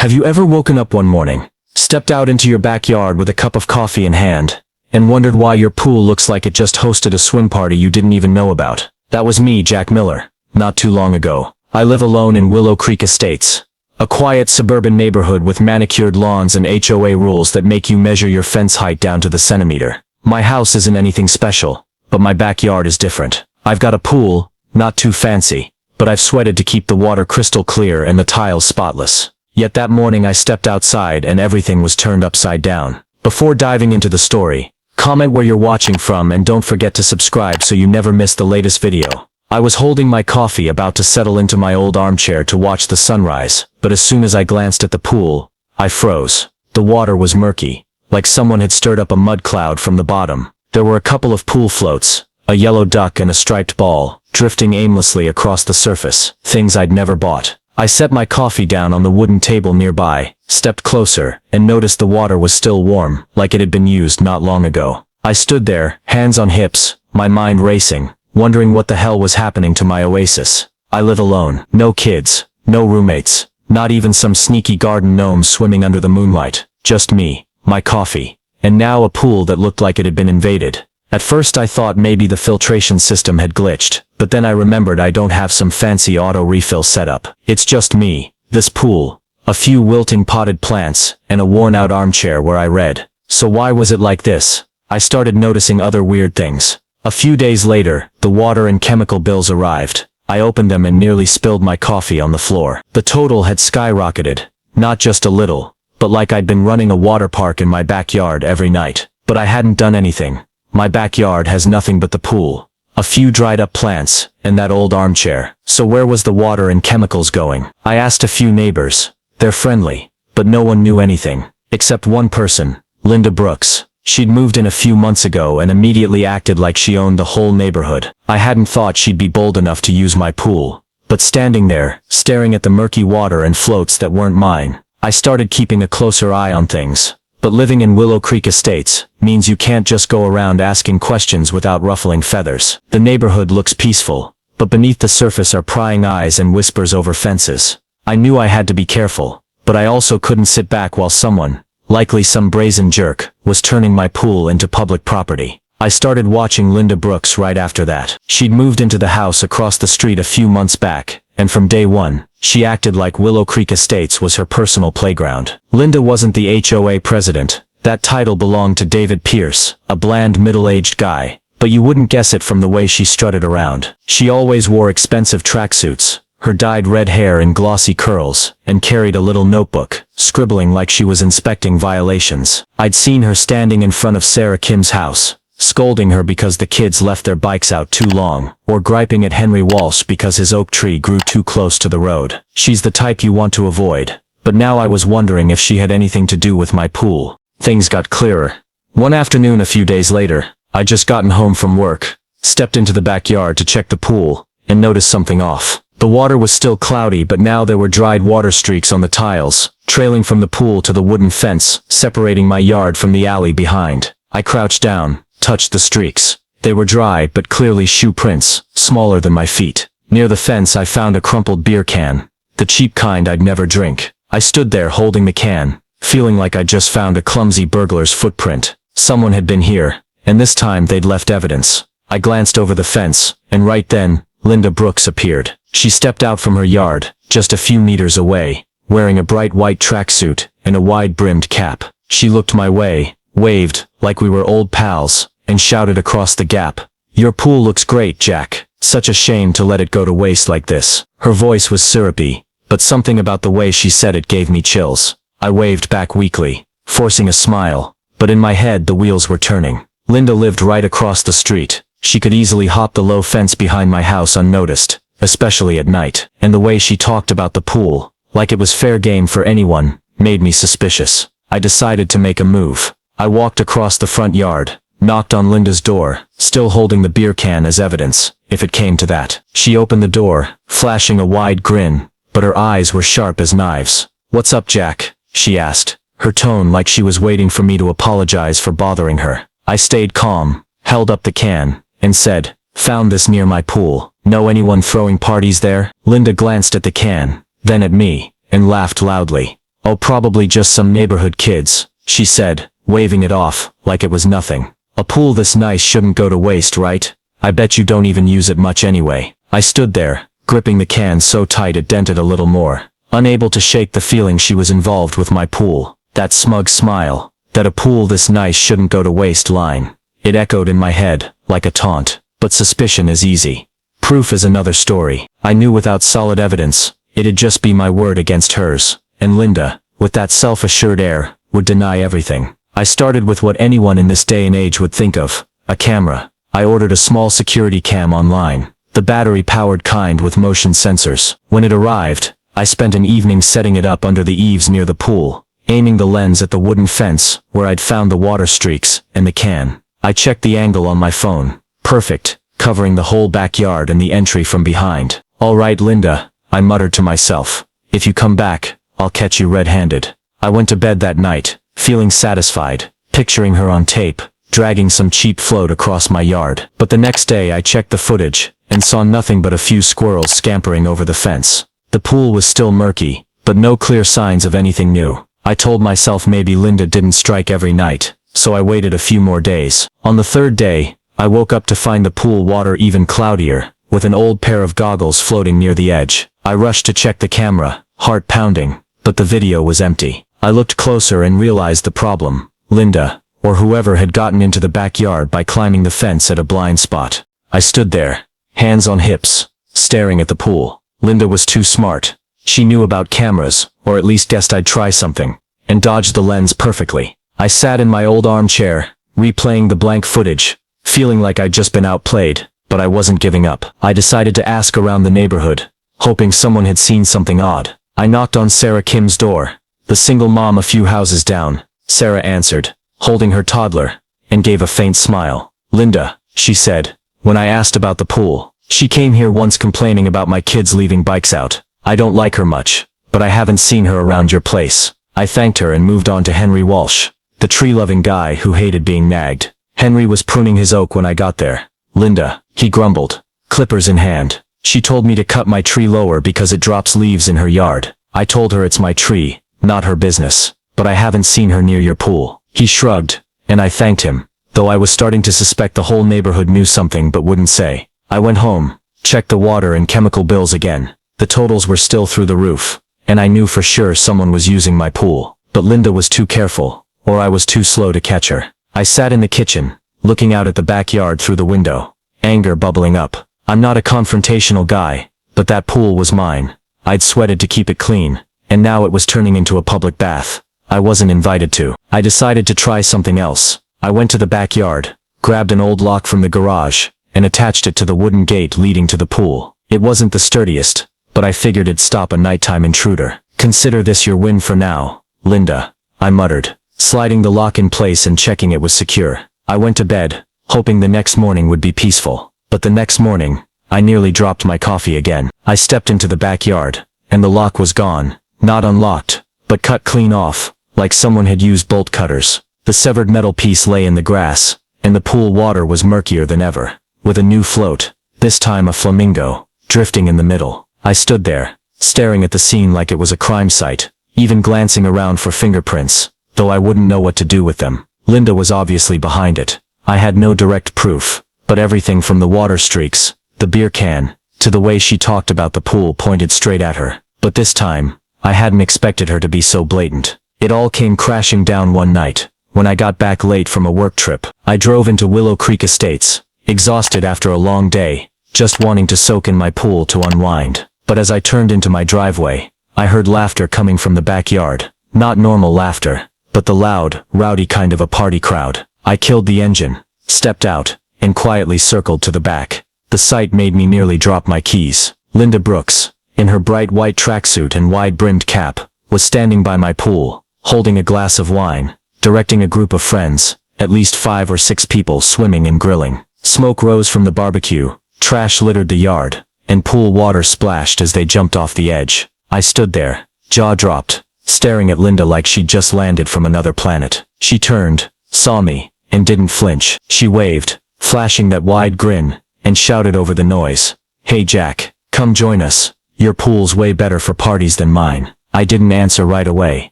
Have you ever woken up one morning, stepped out into your backyard with a cup of coffee in hand, and wondered why your pool looks like it just hosted a swim party you didn't even know about? That was me, Jack Miller, not too long ago. I live alone in Willow Creek Estates, a quiet suburban neighborhood with manicured lawns and HOA rules that make you measure your fence height down to the centimeter. My house isn't anything special, but my backyard is different. I've got a pool, not too fancy, but I've sweated to keep the water crystal clear and the tiles spotless. Yet that morning I stepped outside and everything was turned upside down. Before diving into the story, comment where you're watching from and don't forget to subscribe so you never miss the latest video. I was holding my coffee about to settle into my old armchair to watch the sunrise, but as soon as I glanced at the pool, I froze. The water was murky, like someone had stirred up a mud cloud from the bottom. There were a couple of pool floats, a yellow duck and a striped ball, drifting aimlessly across the surface, things I'd never bought. I set my coffee down on the wooden table nearby, stepped closer, and noticed the water was still warm, like it had been used not long ago. I stood there, hands on hips, my mind racing, wondering what the hell was happening to my oasis. I live alone, no kids, no roommates, not even some sneaky garden gnomes swimming under the moonlight, just me, my coffee, and now a pool that looked like it had been invaded. At first I thought maybe the filtration system had glitched, but then I remembered I don't have some fancy auto refill setup. It's just me, this pool, a few wilting potted plants, and a worn-out armchair where I read. So why was it like this? I started noticing other weird things. A few days later, the water and chemical bills arrived. I opened them and nearly spilled my coffee on the floor. The total had skyrocketed, not just a little, but like I'd been running a water park in my backyard every night. But I hadn't done anything. My backyard has nothing but the pool, a few dried up plants, and that old armchair. So where was the water and chemicals going? I asked a few neighbors. They're friendly, but no one knew anything, except one person, Linda Brooks. She'd moved in a few months ago and immediately acted like she owned the whole neighborhood. I hadn't thought she'd be bold enough to use my pool, but standing there, staring at the murky water and floats that weren't mine, I started keeping a closer eye on things. But living in Willow Creek Estates means you can't just go around asking questions without ruffling feathers. The neighborhood looks peaceful, but beneath the surface are prying eyes and whispers over fences. I knew I had to be careful, but I also couldn't sit back while someone, likely some brazen jerk, was turning my pool into public property. I started watching Linda Brooks right after that. She'd moved into the house across the street a few months back, and from day one, she acted like Willow Creek Estates was her personal playground. Linda wasn't the HOA president. That title belonged to David Pierce, a bland middle-aged guy, but you wouldn't guess it from the way she strutted around. She always wore expensive tracksuits, her dyed red hair in glossy curls, and carried a little notebook, scribbling like she was inspecting violations. I'd seen her standing in front of Sarah Kim's house, scolding her because the kids left their bikes out too long, or griping at Henry Walsh because his oak tree grew too close to the road. She's the type you want to avoid. But now I was wondering if she had anything to do with my pool. Things got clearer. One afternoon a few days later, I'd just gotten home from work, stepped into the backyard to check the pool, and noticed something off. The water was still cloudy, but now there were dried water streaks on the tiles, trailing from the pool to the wooden fence, separating my yard from the alley behind. I crouched down, touched the streaks. They were dry but clearly shoe prints, smaller than my feet. Near the fence I found a crumpled beer can, the cheap kind I'd never drink. I stood there holding the can, feeling like I'd just found a clumsy burglar's footprint. Someone had been here, and this time they'd left evidence. I glanced over the fence, and right then, Linda Brooks appeared. She stepped out from her yard, just a few meters away, wearing a bright white tracksuit and a wide-brimmed cap. She looked my way, waved, like we were old pals, and shouted across the gap, "Your pool looks great, Jack. Such a shame to let it go to waste like this." Her voice was syrupy, but something about the way she said it gave me chills. I waved back weakly, forcing a smile, but in my head the wheels were turning. Linda lived right across the street. She could easily hop the low fence behind my house unnoticed, especially at night. And the way she talked about the pool, like it was fair game for anyone, made me suspicious. I decided to make a move. I walked across the front yard, knocked on Linda's door, still holding the beer can as evidence, if it came to that. She opened the door, flashing a wide grin, but her eyes were sharp as knives. "What's up, Jack?" she asked, her tone like she was waiting for me to apologize for bothering her. I stayed calm, held up the can, and said, "Found this near my pool. Know anyone throwing parties there?" Linda glanced at the can, then at me, and laughed loudly. "Oh, probably just some neighborhood kids," she said, waving it off, like it was nothing. "A pool this nice shouldn't go to waste, right? I bet you don't even use it much anyway." I stood there, gripping the can so tight it dented a little more, unable to shake the feeling she was involved with my pool. That smug smile, that "a pool this nice shouldn't go to waste" line. It echoed in my head, like a taunt. But suspicion is easy. Proof is another story. I knew without solid evidence, it'd just be my word against hers. And Linda, with that self-assured air, would deny everything. I started with what anyone in this day and age would think of: a camera. I ordered a small security cam online, the battery-powered kind with motion sensors. When it arrived, I spent an evening setting it up under the eaves near the pool, aiming the lens at the wooden fence where I'd found the water streaks and the can. I checked the angle on my phone. Perfect, covering the whole backyard and the entry from behind. "All right, Linda," I muttered to myself. "If you come back, I'll catch you red-handed." I went to bed that night, feeling satisfied, picturing her on tape, dragging some cheap float across my yard. But the next day I checked the footage, and saw nothing but a few squirrels scampering over the fence. The pool was still murky, but no clear signs of anything new. I told myself maybe Linda didn't strike every night, so I waited a few more days. On the third day, I woke up to find the pool water even cloudier, with an old pair of goggles floating near the edge. I rushed to check the camera, heart pounding, but the video was empty. I looked closer and realized the problem. Linda, or whoever, had gotten into the backyard by climbing the fence at a blind spot. I stood there, hands on hips, staring at the pool. Linda was too smart. She knew about cameras, or at least guessed I'd try something, and dodged the lens perfectly. I sat in my old armchair, replaying the blank footage, feeling like I'd just been outplayed, but I wasn't giving up. I decided to ask around the neighborhood, hoping someone had seen something odd. I knocked on Sarah Kim's door, the single mom a few houses down. Sarah answered, holding her toddler, and gave a faint smile. "Linda," she said, when I asked about the pool. "She came here once complaining about my kids leaving bikes out. I don't like her much, but I haven't seen her around your place." I thanked her and moved on to Henry Walsh, the tree-loving guy who hated being nagged. Henry was pruning his oak when I got there. "Linda," he grumbled, clippers in hand. "She told me to cut my tree lower because it drops leaves in her yard." I told her it's my tree, not her business, but I haven't seen her near your pool. He shrugged, and I thanked him, though I was starting to suspect the whole neighborhood knew something but wouldn't say. I went home, checked the water and chemical bills again. The totals were still through the roof, and I knew for sure someone was using my pool. But Linda was too careful, or I was too slow to catch her. I sat in the kitchen, looking out at the backyard through the window, anger bubbling up. I'm not a confrontational guy, but that pool was mine. I'd sweated to keep it clean, and now it was turning into a public bath I wasn't invited to. I decided to try something else. I went to the backyard, grabbed an old lock from the garage, and attached it to the wooden gate leading to the pool. It wasn't the sturdiest, but I figured it'd stop a nighttime intruder. "Consider this your win for now, Linda," I muttered, sliding the lock in place and checking it was secure. I went to bed, hoping the next morning would be peaceful. But the next morning, I nearly dropped my coffee again. I stepped into the backyard, and the lock was gone. Not unlocked, but cut clean off, like someone had used bolt cutters. The severed metal piece lay in the grass, and the pool water was murkier than ever, with a new float, this time a flamingo, drifting in the middle. I stood there, staring at the scene like it was a crime site, even glancing around for fingerprints, though I wouldn't know what to do with them. Linda was obviously behind it. I had no direct proof, but everything from the water streaks, the beer can, to the way she talked about the pool pointed straight at her. But this time, I hadn't expected her to be so blatant. It all came crashing down one night, when I got back late from a work trip. I drove into Willow Creek Estates, exhausted after a long day, just wanting to soak in my pool to unwind. But as I turned into my driveway, I heard laughter coming from the backyard. Not normal laughter, but the loud, rowdy kind of a party crowd. I killed the engine, stepped out, and quietly circled to the back. The sight made me nearly drop my keys. Linda Brooks, in her bright white tracksuit and wide-brimmed cap, was standing by my pool, holding a glass of wine, directing a group of friends, at least 5 or 6 people swimming and grilling. Smoke rose from the barbecue, trash littered the yard, and pool water splashed as they jumped off the edge. I stood there, jaw dropped, staring at Linda like she'd just landed from another planet. She turned, saw me, and didn't flinch. She waved, flashing that wide grin, and shouted over the noise, "Hey Jack, come join us. Your pool's way better for parties than mine." I didn't answer right away.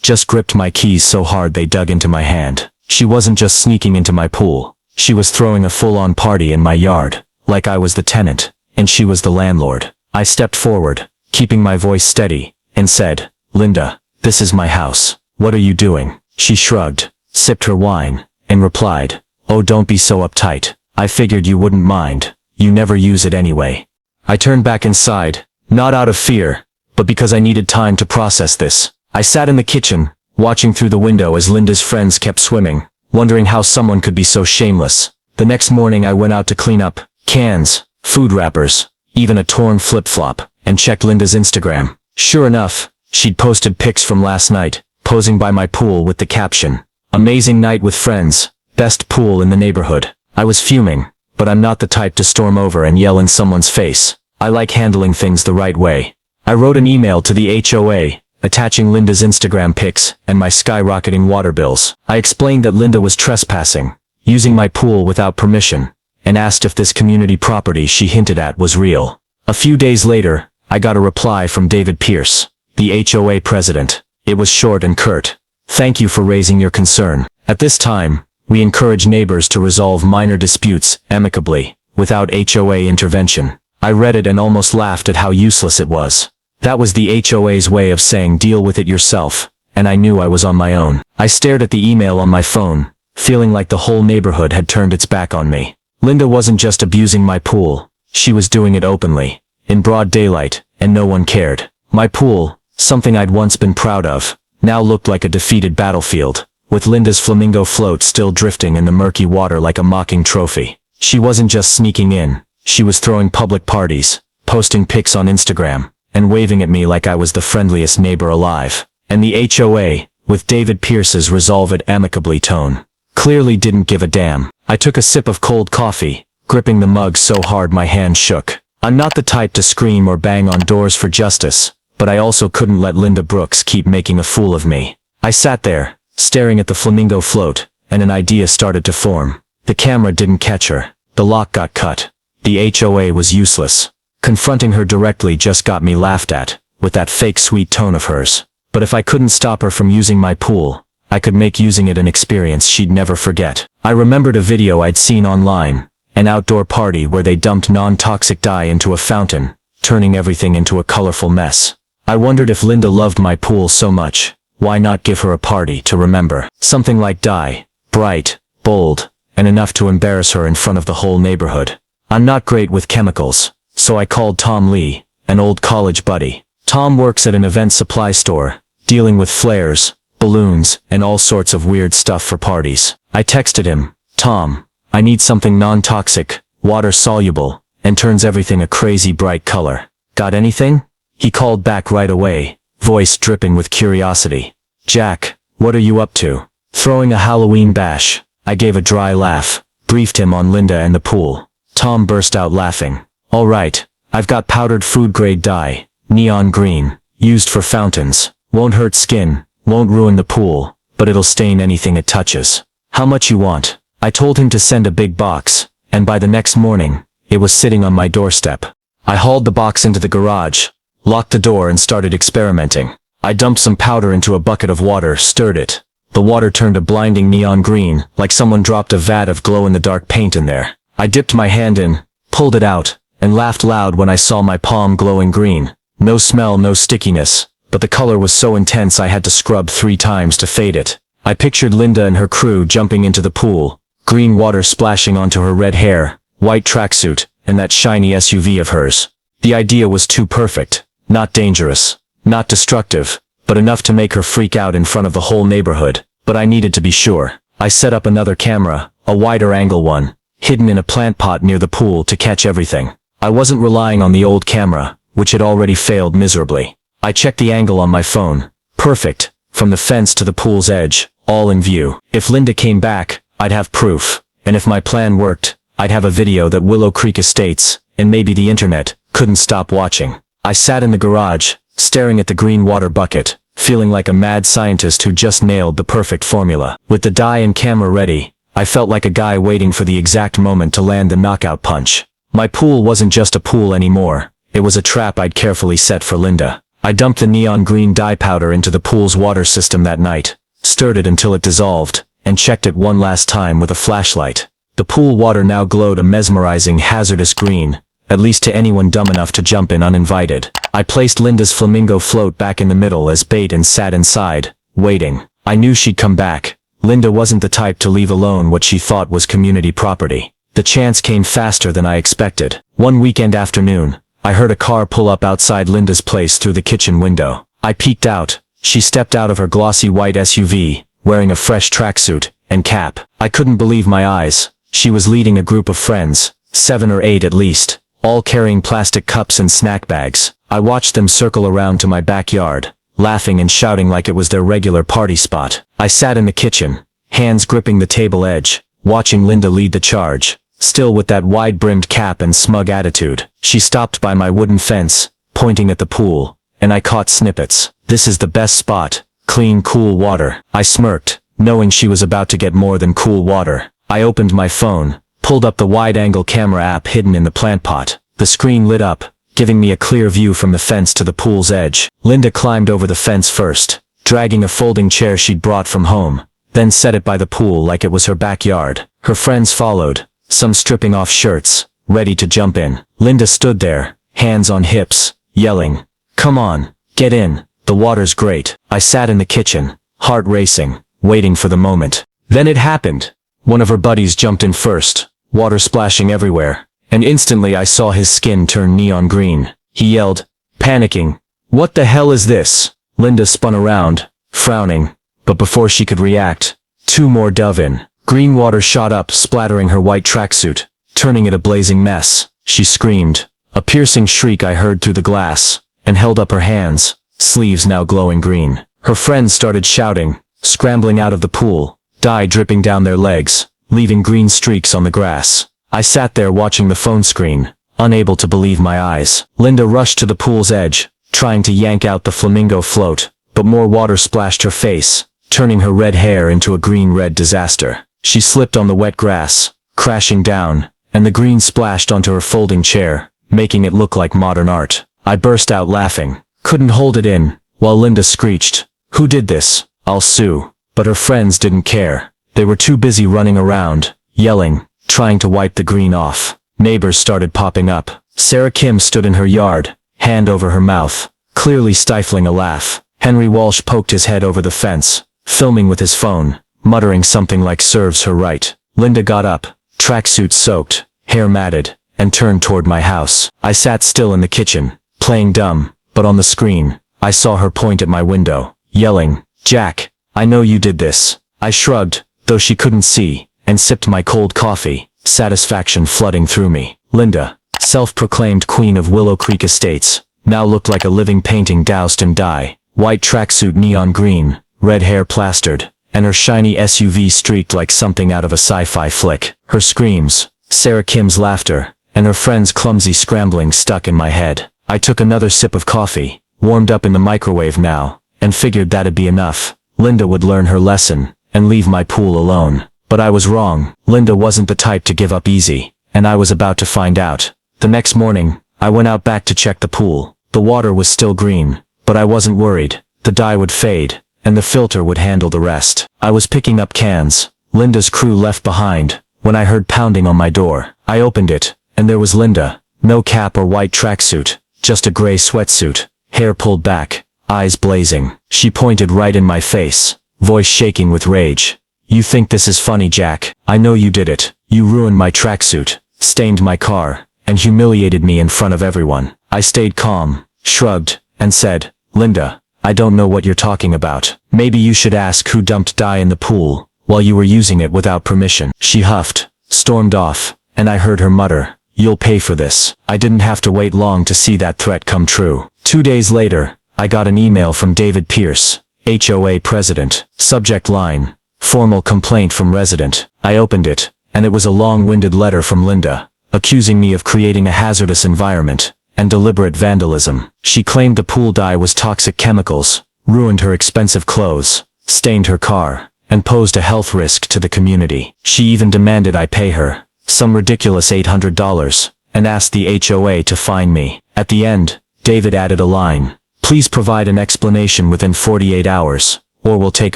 just gripped my keys so hard they dug into my hand. She wasn't just sneaking into my pool. She was throwing a full-on party in my yard, like I was the tenant, and she was the landlord. I stepped forward, keeping my voice steady, and said, "Linda, this is my house. What are you doing?" She shrugged, sipped her wine, and replied, "Oh, don't be so uptight. I figured you wouldn't mind. You never use it anyway." I turned back inside, not out of fear, but because I needed time to process this. I sat in the kitchen, watching through the window as Linda's friends kept swimming, wondering how someone could be so shameless. The next morning I went out to clean up cans, food wrappers, even a torn flip-flop, and checked Linda's Instagram. Sure enough, she'd posted pics from last night, posing by my pool with the caption, "Amazing night with friends, best pool in the neighborhood." I was fuming, but I'm not the type to storm over and yell in someone's face. I like handling things the right way. I wrote an email to the HOA, attaching Linda's Instagram pics and my skyrocketing water bills. I explained that Linda was trespassing, using my pool without permission, and asked if this community property she hinted at was real. A few days later, I got a reply from David Pierce, the HOA president. It was short and curt. "Thank you for raising your concern. At this time, we encourage neighbors to resolve minor disputes amicably, without HOA intervention." I read it and almost laughed at how useless it was. That was the HOA's way of saying deal with it yourself, and I knew I was on my own. I stared at the email on my phone, feeling like the whole neighborhood had turned its back on me. Linda wasn't just abusing my pool, she was doing it openly, in broad daylight, and no one cared. My pool, something I'd once been proud of, now looked like a defeated battlefield, with Linda's flamingo float still drifting in the murky water like a mocking trophy. She wasn't just sneaking in, she was throwing public parties, posting pics on Instagram, and waving at me like I was the friendliest neighbor alive. And the HOA, with David Pierce's resolve it amicably tone, clearly didn't give a damn. I took a sip of cold coffee, gripping the mug so hard my hand shook. I'm not the type to scream or bang on doors for justice, but I also couldn't let Linda Brooks keep making a fool of me. I sat there, staring at the flamingo float, and an idea started to form. The camera didn't catch her. The lock got cut. The HOA was useless. Confronting her directly just got me laughed at, with that fake sweet tone of hers. But if I couldn't stop her from using my pool, I could make using it an experience she'd never forget. I remembered a video I'd seen online, an outdoor party where they dumped non-toxic dye into a fountain, turning everything into a colorful mess. I wondered if Linda loved my pool so much, why not give her a party to remember? Something like dye, bright, bold, and enough to embarrass her in front of the whole neighborhood. I'm not great with chemicals, so I called Tom Lee, an old college buddy. Tom works at an event supply store, dealing with flares, balloons, and all sorts of weird stuff for parties. I texted him, "Tom, I need something non-toxic, water-soluble, and turns everything a crazy bright color. Got anything?" He called back right away, voice dripping with curiosity. "Jack, what are you up to?" "Throwing a Halloween bash." I gave a dry laugh, briefed him on Linda and the pool. Tom burst out laughing. "All right, I've got powdered food-grade dye, neon green, used for fountains. Won't hurt skin, won't ruin the pool, but it'll stain anything it touches. How much you want?" I told him to send a big box, and by the next morning, it was sitting on my doorstep. I hauled the box into the garage, locked the door and started experimenting. I dumped some powder into a bucket of water, stirred it. The water turned a blinding neon green, like someone dropped a vat of glow-in-the-dark paint in there. I dipped my hand in, pulled it out, and laughed loud when I saw my palm glowing green. No smell, no stickiness, but the color was so intense I had to scrub 3 times to fade it. I pictured Linda and her crew jumping into the pool, green water splashing onto her red hair, white tracksuit, and that shiny SUV of hers. The idea was too perfect, not dangerous, not destructive, but enough to make her freak out in front of the whole neighborhood. But I needed to be sure. I set up another camera, a wider angle one, hidden in a plant pot near the pool to catch everything. I wasn't relying on the old camera, which had already failed miserably. I checked the angle on my phone. Perfect, from the fence to the pool's edge, all in view. If Linda came back, I'd have proof, and if my plan worked, I'd have a video that Willow Creek Estates, and maybe the internet, couldn't stop watching. I sat in the garage, staring at the green water bucket, feeling like a mad scientist who just nailed the perfect formula. With the dye and camera ready, I felt like a guy waiting for the exact moment to land the knockout punch. My pool wasn't just a pool anymore, it was a trap I'd carefully set for Linda. I dumped the neon green dye powder into the pool's water system that night, stirred it until it dissolved, and checked it one last time with a flashlight. The pool water now glowed a mesmerizing, hazardous green, at least to anyone dumb enough to jump in uninvited. I placed Linda's flamingo float back in the middle as bait and sat inside, waiting. I knew she'd come back. Linda wasn't the type to leave alone what she thought was community property. The chance came faster than I expected. One weekend afternoon, I heard a car pull up outside Linda's place through the kitchen window. I peeked out. She stepped out of her glossy white SUV, wearing a fresh tracksuit and cap. I couldn't believe my eyes. She was leading a group of friends, 7 or 8 at least, all carrying plastic cups and snack bags. I watched them circle around to my backyard, laughing and shouting like it was their regular party spot. I sat in the kitchen, hands gripping the table edge, watching Linda lead the charge, still with that wide-brimmed cap and smug attitude. She stopped by my wooden fence, pointing at the pool, and I caught snippets. "This is the best spot. Clean, cool water." I smirked, knowing she was about to get more than cool water. I opened my phone, pulled up the wide-angle camera app hidden in the plant pot. The screen lit up, giving me a clear view from the fence to the pool's edge. Linda climbed over the fence first, dragging a folding chair she'd brought from home, then set it by the pool like it was her backyard. Her friends followed, some stripping off shirts, ready to jump in. Linda stood there, hands on hips, yelling, "Come on, get in, the water's great." I sat in the kitchen, heart racing, waiting for the moment. Then it happened. One of her buddies jumped in first, water splashing everywhere, and instantly I saw his skin turn neon green. He yelled, panicking, "What the hell is this?" Linda spun around, frowning, but before she could react, 2 more dove in. Green water shot up, splattering her white tracksuit, turning it a blazing mess. She screamed, a piercing shriek I heard through the glass, and held up her hands, sleeves now glowing green. Her friends started shouting, scrambling out of the pool, dye dripping down their legs, leaving green streaks on the grass. I sat there watching the phone screen, unable to believe my eyes. Linda rushed to the pool's edge, trying to yank out the flamingo float, but more water splashed her face, turning her red hair into a green-red disaster. She slipped on the wet grass, crashing down, and the green splashed onto her folding chair, making it look like modern art. I burst out laughing, couldn't hold it in, while Linda screeched, "Who did this? I'll sue." But her friends didn't care. They were too busy running around, yelling, trying to wipe the green off. Neighbors started popping up. Sarah Kim stood in her yard, hand over her mouth, clearly stifling a laugh. Henry Walsh poked his head over the fence, filming with his phone, muttering something like "serves her right." Linda got up, tracksuit soaked, hair matted, and turned toward my house. I sat still in the kitchen, playing dumb, but on the screen, I saw her point at my window, yelling, "Jack, I know you did this." I shrugged, though she couldn't see, and sipped my cold coffee, satisfaction flooding through me. Linda, self-proclaimed queen of Willow Creek Estates, now looked like a living painting doused in dye. White tracksuit neon green, red hair plastered, and her shiny SUV streaked like something out of a sci-fi flick. Her screams, Sarah Kim's laughter, and her friends' clumsy scrambling stuck in my head. I took another sip of coffee, warmed up in the microwave now, and figured that'd be enough. Linda would learn her lesson, and leave my pool alone. But I was wrong. Linda wasn't the type to give up easy, and I was about to find out. The next morning, I went out back to check the pool. The water was still green, but I wasn't worried. The dye would fade, and the filter would handle the rest. I was picking up cans, Linda's crew left behind, when I heard pounding on my door. I opened it, and there was Linda. No cap or white tracksuit, just a gray sweatsuit, hair pulled back, eyes blazing. She pointed right in my face, voice shaking with rage. "You think this is funny, Jack? I know you did it. You ruined my tracksuit, stained my car, and humiliated me in front of everyone." I stayed calm, shrugged, and said, "Linda, I don't know what you're talking about. Maybe you should ask who dumped dye in the pool, while you were using it without permission." She huffed, stormed off, and I heard her mutter, "You'll pay for this." I didn't have to wait long to see that threat come true. 2 days later, I got an email from David Pierce, HOA president. Subject line, "Formal complaint from resident." I opened it, and it was a long-winded letter from Linda, accusing me of creating a hazardous environment and deliberate vandalism. She claimed the pool dye was toxic chemicals, ruined her expensive clothes, stained her car, and posed a health risk to the community. She even demanded I pay her some ridiculous $800, and asked the HOA to fine me. At the end, David added a line, Please provide an explanation within 48 hours, or we'll take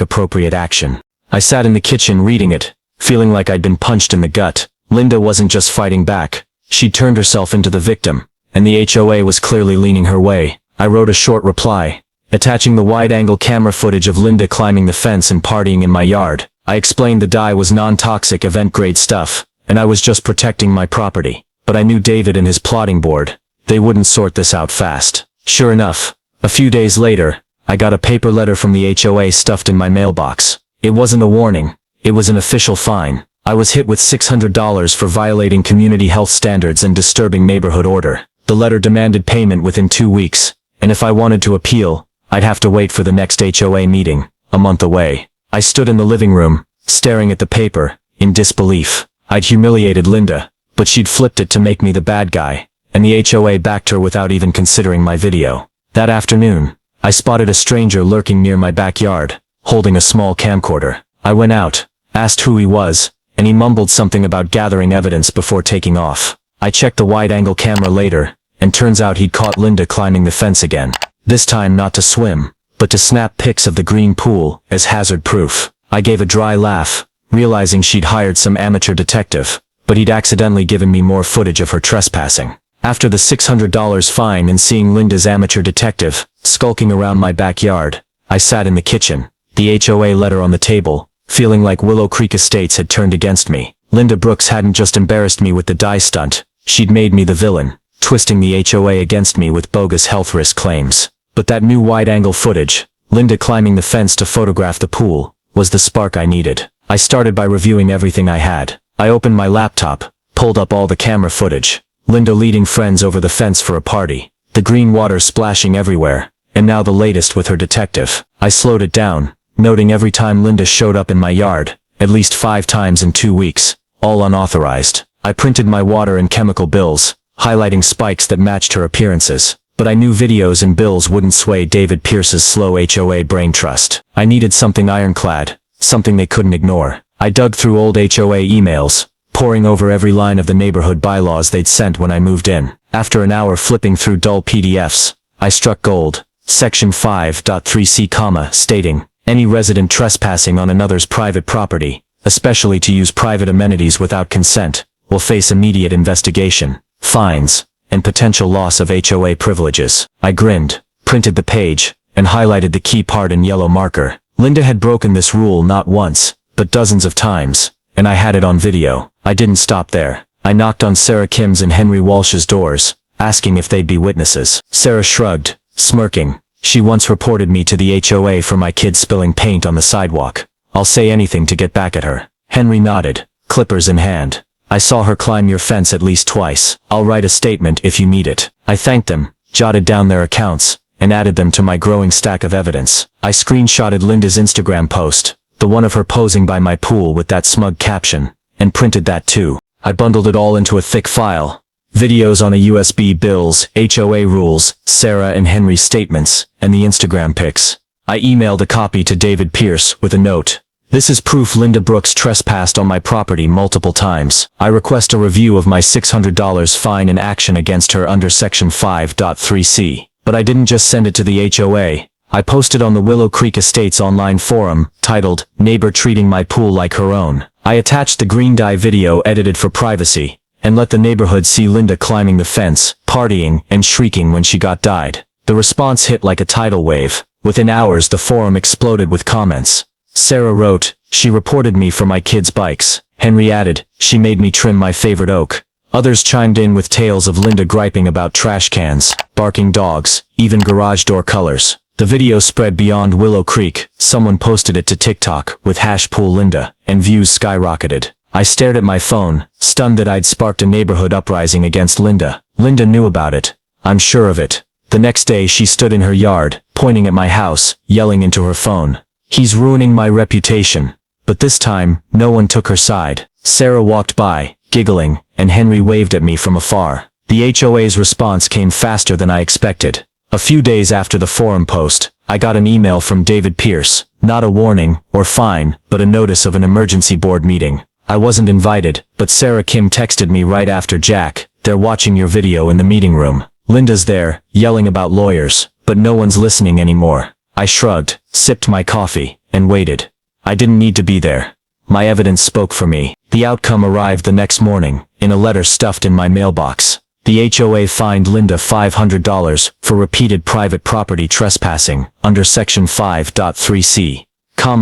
appropriate action. I sat in the kitchen reading it, feeling like I'd been punched in the gut. Linda wasn't just fighting back. She'd turned herself into the victim, and the HOA was clearly leaning her way. I wrote a short reply, attaching the wide-angle camera footage of Linda climbing the fence and partying in my yard. I explained the dye was non-toxic event-grade stuff, and I was just protecting my property. But I knew David and his plotting board. They wouldn't sort this out fast. Sure enough, a few days later, I got a paper letter from the HOA stuffed in my mailbox. It wasn't a warning. It was an official fine. I was hit with $600 for violating community health standards and disturbing neighborhood order. The letter demanded payment within 2 weeks, and if I wanted to appeal, I'd have to wait for the next HOA meeting, a month away. I stood in the living room, staring at the paper, in disbelief. I'd humiliated Linda, but she'd flipped it to make me the bad guy, and the HOA backed her without even considering my video. That afternoon, I spotted a stranger lurking near my backyard, holding a small camcorder. I went out, asked who he was, and he mumbled something about gathering evidence before taking off. I checked the wide-angle camera later, and turns out he'd caught Linda climbing the fence again. This time not to swim, but to snap pics of the green pool as hazard proof. I gave a dry laugh, realizing she'd hired some amateur detective, but he'd accidentally given me more footage of her trespassing. After the $600 fine and seeing Linda's amateur detective skulking around my backyard, I sat in the kitchen, the HOA letter on the table, feeling like Willow Creek Estates had turned against me. Linda Brooks hadn't just embarrassed me with the dye stunt, she'd made me the villain, twisting the HOA against me with bogus health risk claims. But that new wide-angle footage, Linda climbing the fence to photograph the pool, was the spark I needed. I started by reviewing everything I had. I opened my laptop, pulled up all the camera footage. Linda leading friends over the fence for a party, the green water splashing everywhere, and now the latest with her detective. I slowed it down, noting every time Linda showed up in my yard, at least 5 times in 2 weeks, all unauthorized. I printed my water and chemical bills, highlighting spikes that matched her appearances. But I knew videos and bills wouldn't sway David Pierce's slow HOA brain trust. I needed something ironclad, something they couldn't ignore. I dug through old HOA emails, poring over every line of the neighborhood bylaws they'd sent when I moved in. After an hour flipping through dull PDFs, I struck gold. Section 5.3c, stating, any resident trespassing on another's private property, especially to use private amenities without consent, will face immediate investigation, fines, and potential loss of HOA privileges. I grinned, printed the page, and highlighted the key part in yellow marker. Linda had broken this rule not once, but dozens of times, and I had it on video. I didn't stop there. I knocked on Sarah Kim's and Henry Walsh's doors, asking if they'd be witnesses. Sarah shrugged, smirking. She once reported me to the HOA for my kid spilling paint on the sidewalk. I'll say anything to get back at her. Henry nodded, clippers in hand. I saw her climb your fence at least twice. I'll write a statement if you need it. I thanked them, jotted down their accounts, and added them to my growing stack of evidence. I screenshotted Linda's Instagram post, the one of her posing by my pool with that smug caption, and printed that too. I bundled it all into a thick file. Videos on a USB, bills, HOA rules, Sarah and Henry's statements, and the Instagram pics. I emailed a copy to David Pierce with a note. This is proof Linda Brooks trespassed on my property multiple times. I request a review of my $600 fine and action against her under Section 5.3c. But I didn't just send it to the HOA. I posted on the Willow Creek Estates online forum, titled, Neighbor Treating My Pool Like Her Own. I attached the green dye video edited for privacy, and let the neighborhood see Linda climbing the fence, partying, and shrieking when she got dyed. The response hit like a tidal wave. Within hours the forum exploded with comments. Sarah wrote, she reported me for my kids' bikes. Henry added, she made me trim my favorite oak. Others chimed in with tales of Linda griping about trash cans, barking dogs, even garage door colors. The video spread beyond Willow Creek. Someone posted it to TikTok with #PoolLinda, and views skyrocketed. I stared at my phone, stunned that I'd sparked a neighborhood uprising against Linda. Linda knew about it. I'm sure of it. The next day she stood in her yard, pointing at my house, yelling into her phone. He's ruining my reputation. But this time, no one took her side. Sarah walked by, giggling, and Henry waved at me from afar. The HOA's response came faster than I expected. A few days after the forum post, I got an email from David Pierce, not a warning or fine, but a notice of an emergency board meeting. I wasn't invited, but Sarah Kim texted me right after, Jack, they're watching your video in the meeting room. Linda's there, yelling about lawyers, but no one's listening anymore. I shrugged, sipped my coffee, and waited. I didn't need to be there. My evidence spoke for me. The outcome arrived the next morning, in a letter stuffed in my mailbox. The HOA fined Linda $500 for repeated private property trespassing, under Section 5.3c.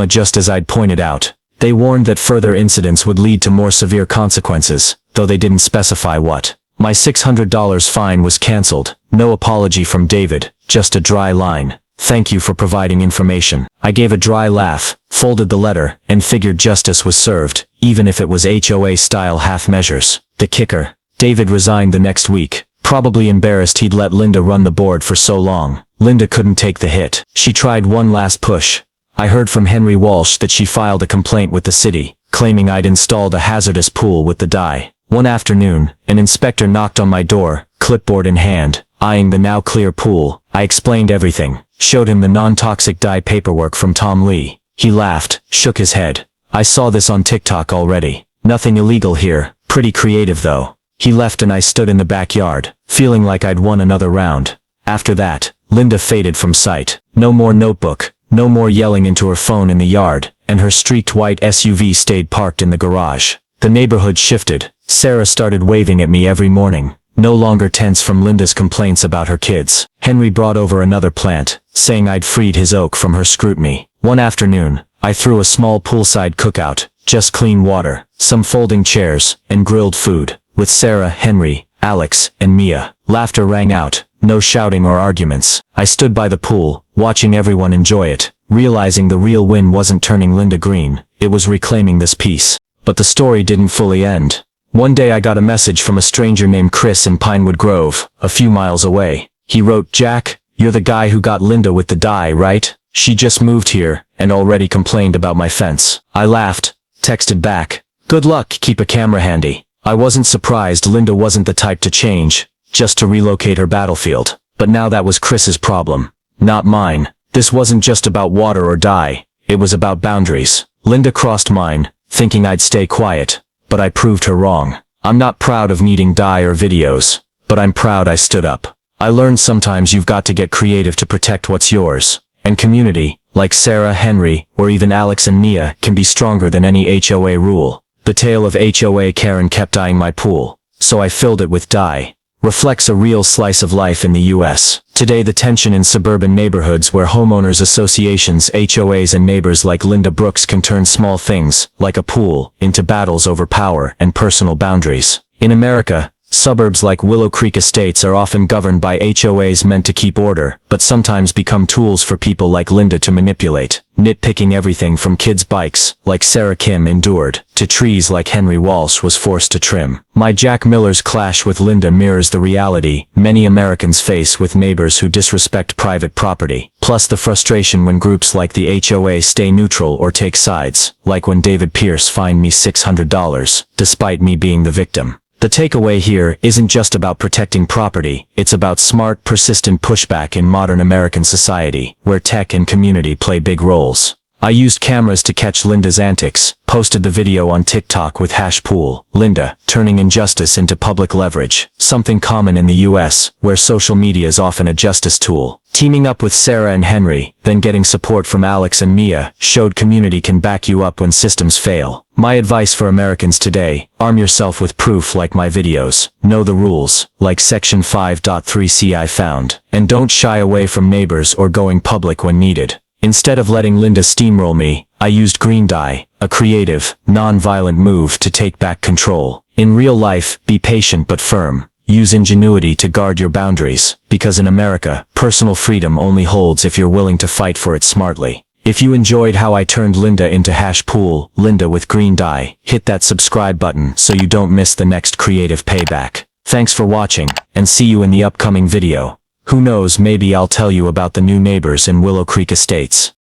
Just as I'd pointed out. They warned that further incidents would lead to more severe consequences, though they didn't specify what. My $600 fine was cancelled. No apology from David, just a dry line. Thank you for providing information. I gave a dry laugh, folded the letter, and figured justice was served, even if it was HOA-style half measures. The kicker. David resigned the next week, probably embarrassed he'd let Linda run the board for so long. Linda couldn't take the hit. She tried one last push. I heard from Henry Walsh that she filed a complaint with the city, claiming I'd installed a hazardous pool with the dye. One afternoon, an inspector knocked on my door, clipboard in hand, eyeing the now clear pool. I explained everything, showed him the non-toxic dye paperwork from Tom Lee. He laughed, shook his head. I saw this on TikTok already. Nothing illegal here, pretty creative though. He left and I stood in the backyard, feeling like I'd won another round. After that, Linda faded from sight. No more notebook, no more yelling into her phone in the yard, and her streaked white SUV stayed parked in the garage. The neighborhood shifted. Sarah started waving at me every morning, no longer tense from Linda's complaints about her kids. Henry brought over another plant, saying I'd freed his oak from her scrutiny. One afternoon, I threw a small poolside cookout, just clean water, some folding chairs, and grilled food, with Sarah, Henry, Alex, and Mia. Laughter rang out, no shouting or arguments. I stood by the pool, watching everyone enjoy it, realizing the real win wasn't turning Linda green, it was reclaiming this peace. But the story didn't fully end. One day I got a message from a stranger named Chris in Pinewood Grove, a few miles away. He wrote, "Jack, you're the guy who got Linda with the dye, right? She just moved here, and already complained about my fence." I laughed, texted back, "Good luck, keep a camera handy." I wasn't surprised Linda wasn't the type to change, just to relocate her battlefield. But now that was Chris's problem, not mine. This wasn't just about water or dye, it was about boundaries. Linda crossed mine, thinking I'd stay quiet, but I proved her wrong. I'm not proud of needing dye or videos, but I'm proud I stood up. I learned sometimes you've got to get creative to protect what's yours, and community, like Sarah, Henry, or even Alex and Mia, can be stronger than any HOA rule. The tale of HOA Karen kept dyeing my pool, so I filled it with dye. Reflects a real slice of life in the US. Today the tension in suburban neighborhoods where homeowners associations, HOAs and neighbors like Linda Brooks can turn small things, like a pool, into battles over power and personal boundaries. In America, suburbs like Willow Creek Estates are often governed by HOAs meant to keep order, but sometimes become tools for people like Linda to manipulate, nitpicking everything from kids' bikes, like Sarah Kim endured, to trees like Henry Walsh was forced to trim. My Jack Miller's clash with Linda mirrors the reality many Americans face with neighbors who disrespect private property, plus the frustration when groups like the HOA stay neutral or take sides, like when David Pierce fined me $600, despite me being the victim. The takeaway here isn't just about protecting property, it's about smart, persistent pushback in modern American society, where tech and community play big roles. I used cameras to catch Linda's antics, posted the video on TikTok with #pool Linda, turning injustice into public leverage, something common in the US, where social media is often a justice tool. Teaming up with Sarah and Henry, then getting support from Alex and Mia, showed community can back you up when systems fail. My advice for Americans today, arm yourself with proof like my videos, know the rules, like Section 5.3c I found, and don't shy away from neighbors or going public when needed. Instead of letting Linda steamroll me, I used green dye, a creative, non-violent move to take back control. In real life, be patient but firm. Use ingenuity to guard your boundaries, because in America, personal freedom only holds if you're willing to fight for it smartly. If you enjoyed how I turned Linda into #pool Linda with green dye, hit that subscribe button so you don't miss the next creative payback. Thanks for watching, and see you in the upcoming video. Who knows, maybe I'll tell you about the new neighbors in Willow Creek Estates.